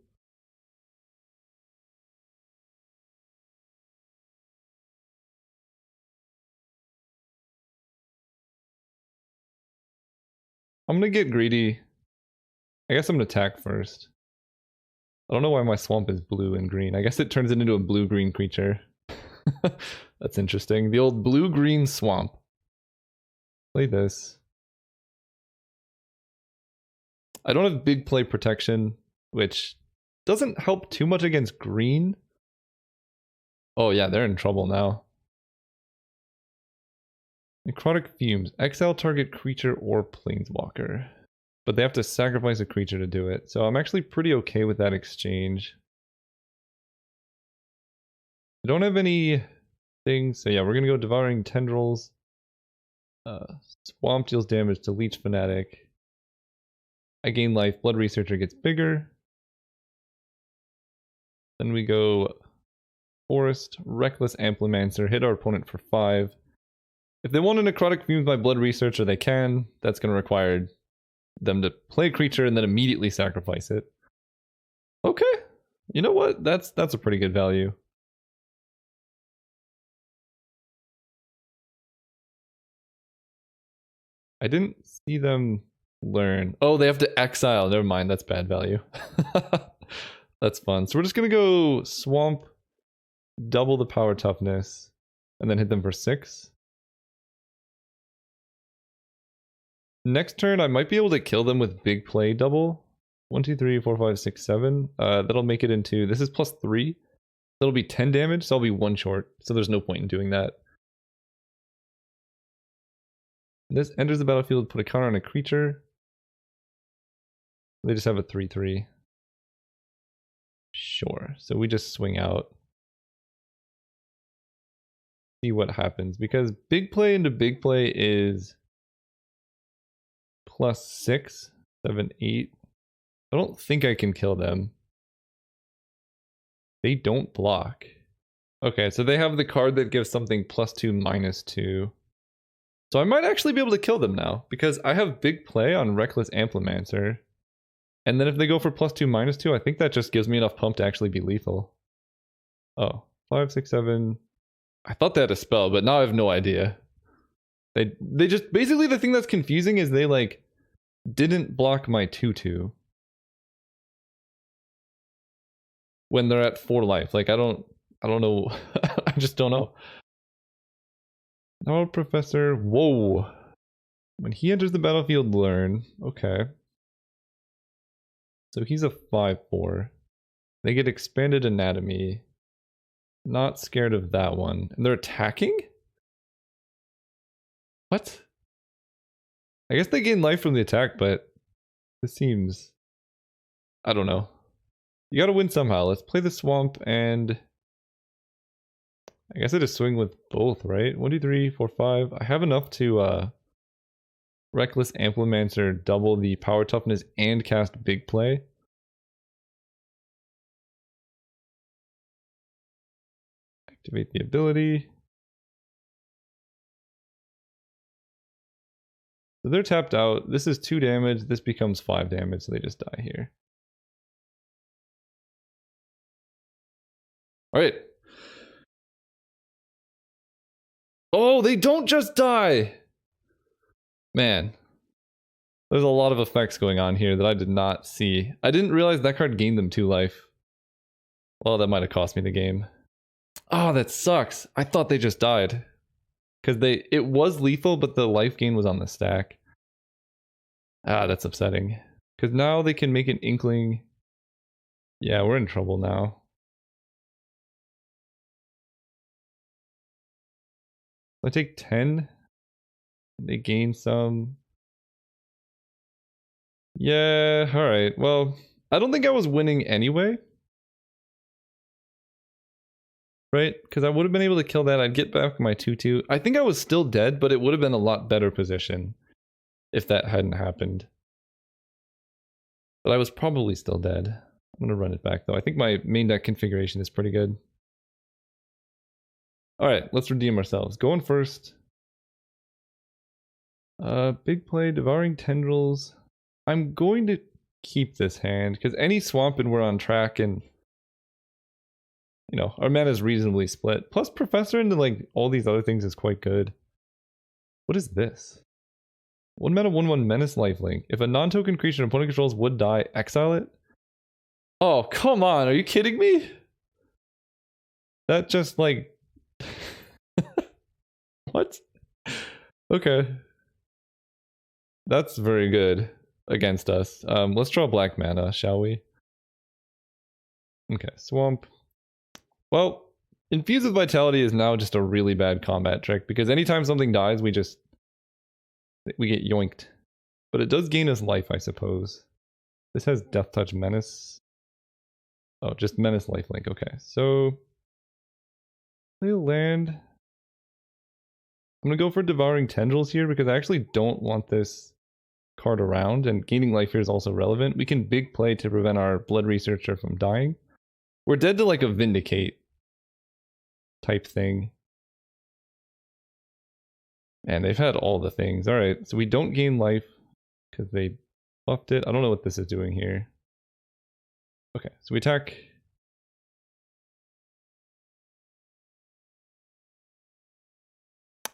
I'm going to get greedy. I guess I'm going to attack first. I don't know why my swamp is blue and green. I guess it turns it into a blue-green creature. That's interesting. The old blue-green swamp. Play this. I don't have big play protection, which doesn't help too much against green. Oh yeah, they're in trouble now. Necrotic Fumes. Exile target creature or planeswalker. But they have to sacrifice a creature to do it. So I'm actually pretty okay with that exchange. I don't have any things. So yeah, we're going to go Devouring Tendrils. Swamp deals damage to Leech Fanatic. I gain life. Blood Researcher gets bigger. Then we go Forest, Reckless Amplimancer, hit our opponent for 5. If they want a Necrotic Fumes by Blood Researcher, they can. That's going to require them to play a creature and then immediately sacrifice it. Okay. You know what? That's a pretty good value. I didn't see them learn. Oh, they have to exile. Never mind. That's bad value. That's fun. So we're just going to go Swamp, double the power toughness, and then hit them for 6. Next turn, I might be able to kill them with big play double. 1, 2, 3, 4, 5, 6, 7. That'll make it into... This is +3. That'll be 10 damage, so I'll be 1 short. So there's no point in doing that. This enters the battlefield, put a counter on a creature. They just have a 3/3. Sure. So we just swing out. See what happens. Because big play into big play is +6, 7, 8. I don't think I can kill them. They don't block. Okay, so they have the card that gives something +2, -2. So I might actually be able to kill them now, because I have big play on Reckless Amplimancer. And then if they go for +2, -2, I think that just gives me enough pump to actually be lethal. Oh, 5, 6, 7. I thought they had a spell, but now I have no idea. They just... Basically the thing that's confusing is they like didn't block my 2/2 when they're at 4 life. Like I don't know. I just don't know. No, Professor. Whoa. When he enters the battlefield, learn. Okay. So he's a 5/4. They get expanded anatomy. Not scared of that one. And they're attacking? What? I guess they gain life from the attack, but this seems... I don't know. You gotta win somehow. Let's play the swamp and... I guess I just swing with both, right? 1, 2, 3, 4, 5. I have enough to Reckless Amplimancer, double the power toughness, and cast big play. Activate the ability. So they're tapped out. This is 2 damage. This becomes 5 damage, so they just die here. Alright. Oh, they don't just die! Man. There's a lot of effects going on here that I did not see. I didn't realize that card gained them 2 life. Well, that might have cost me the game. Oh, that sucks. I thought they just died. Because it was lethal, but the life gain was on the stack. Ah, that's upsetting. Because now they can make an inkling. Yeah, we're in trouble now. I take 10. They gain some. Yeah, alright. Well, I don't think I was winning anyway. Right? Because I would have been able to kill that. I'd get back my 2/2. I think I was still dead, but it would have been a lot better position if that hadn't happened. But I was probably still dead. I'm going to run it back, though. I think my main deck configuration is pretty good. Alright, let's redeem ourselves. Going first. Big play, Devouring Tendrils. I'm going to keep this hand, because any swamp and we're on track, and you know, our mana is reasonably split. Plus Professor into like all these other things is quite good. What is this? 1 mana 1/1 Menace Lifelink. If a non-token creature an opponent controls would die, exile it? Oh, come on, are you kidding me? That just like... What? Okay. That's very good against us. Let's draw black mana, shall we? Okay, swamp. Well, Infuse with Vitality is now just a really bad combat trick, because anytime something dies, we get yoinked. But it does gain us life, I suppose. This has Death Touch Menace. Oh, just Menace Lifelink, okay. So, play a land. I'm gonna go for Devouring Tendrils here, because I actually don't want this card around, and gaining life here is also relevant. We can big play to prevent our Blood Researcher from dying. We're dead to like a Vindicate type thing. And they've had all the things. Alright, so we don't gain life because they buffed it. I don't know what this is doing here. Okay, so we attack.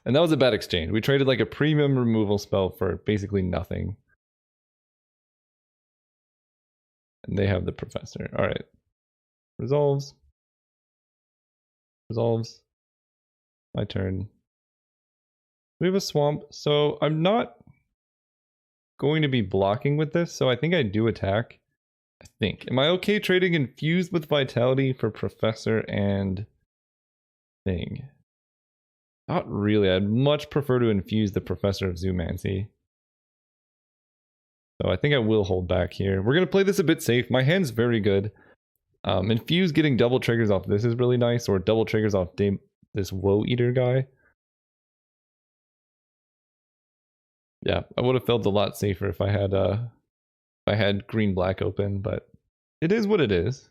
And that was a bad exchange. We traded like a premium removal spell for basically nothing. And they have the Professor. Alright. Resolves. Resolves. My turn. We have a swamp, so I'm not going to be blocking with this, so I think I do attack. I think. Am I okay trading Infused with Vitality for Professor and thing? Not really. I'd much prefer to infuse the Professor of Zoomancy. So I think I will hold back here. We're going to play this a bit safe. My hand's very good. Infuse getting double triggers off this is really nice, or double triggers off this Woe Eater guy. Yeah, I would have felt a lot safer if I had green-black open, but it is what it is.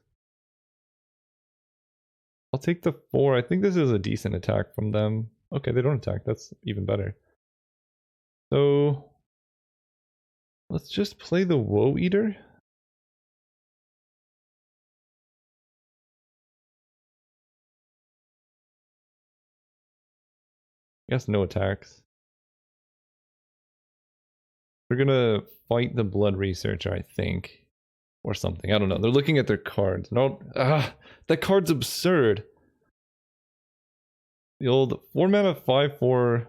I'll take the 4. I think this is a decent attack from them. Okay, they don't attack. That's even better. So let's just play the Woe Eater. I guess no attacks. They're gonna fight the blood researcher, I think. Or something. I don't know. They're looking at their cards. No, that card's absurd. The old 4 mana 5/4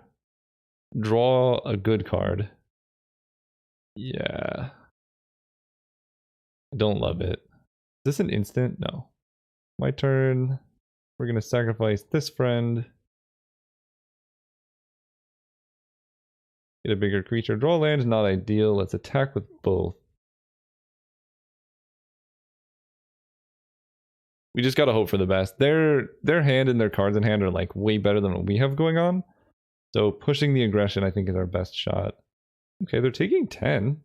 draw a good card. Yeah. I don't love it. Is this an instant? No. My turn. We're gonna sacrifice this friend. Get a bigger creature. Draw land, not ideal. Let's attack with both. We just gotta hope for the best. Their hand and their cards in hand are like way better than what we have going on. So pushing the aggression, I think, is our best shot. Okay, they're taking 10.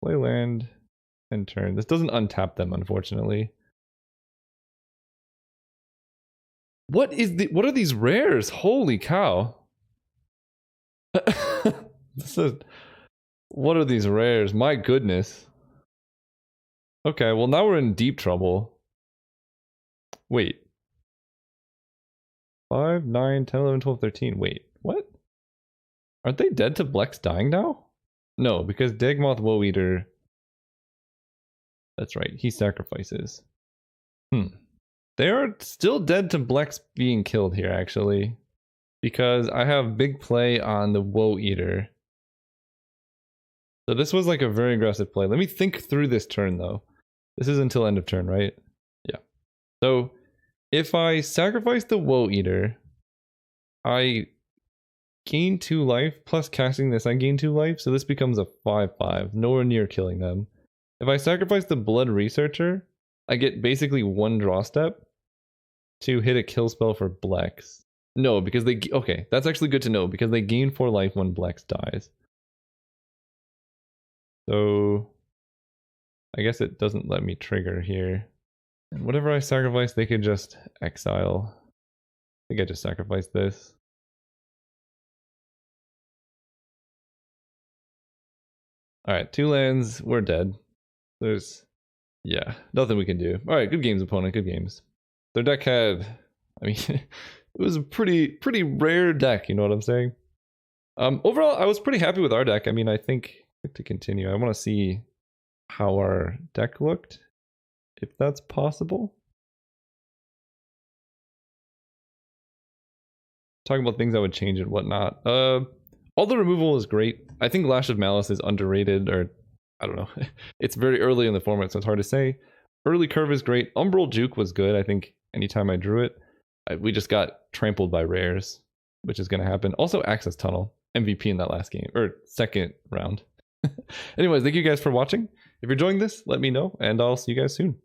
Play land and turn. This doesn't untap them, unfortunately. What are these rares? Holy cow. What are these rares? My goodness. Okay, well now we're in deep trouble. Wait. 5, 9, 10, 11, 12, 13. Wait, what? Aren't they dead to Blex dying now? No, because Dagmoth Woe Eater. That's right, he sacrifices. They are still dead to Blex being killed here, actually. Because I have big play on the Woe Eater. So this was like a very aggressive play. Let me think through this turn, though. This is until end of turn, right? Yeah. So if I sacrifice the Woe Eater, I gain 2 life, plus casting this, I gain 2 life, so this becomes a 5/5, nowhere near killing them. If I sacrifice the Blood Researcher, I get basically 1 draw step to hit a kill spell for Blex. No, because they... Okay, that's actually good to know, because they gain 4 life when Blex dies. So... I guess it doesn't let me trigger here. And whatever I sacrifice, they could just exile. I think I just sacrificed this. Alright, 2 lands, we're dead. There's... yeah, nothing we can do. Alright, good games, opponent, good games. Their deck had... I mean, it was a pretty rare deck, you know what I'm saying? Overall, I was pretty happy with our deck. I mean, I think to continue, I want to see how our deck looked, if that's possible. Talking about things I would change and whatnot. All the removal is great. I think Lash of Malice is underrated, or I don't know. It's very early in the format, so it's hard to say. Early Curve is great. Umbral Juke was good. I think anytime I drew it, we just got trampled by rares, which is going to happen. Also, Access Tunnel, MVP in that last game, or second round. Anyways, thank you guys for watching. If you're enjoying this, let me know, and I'll see you guys soon.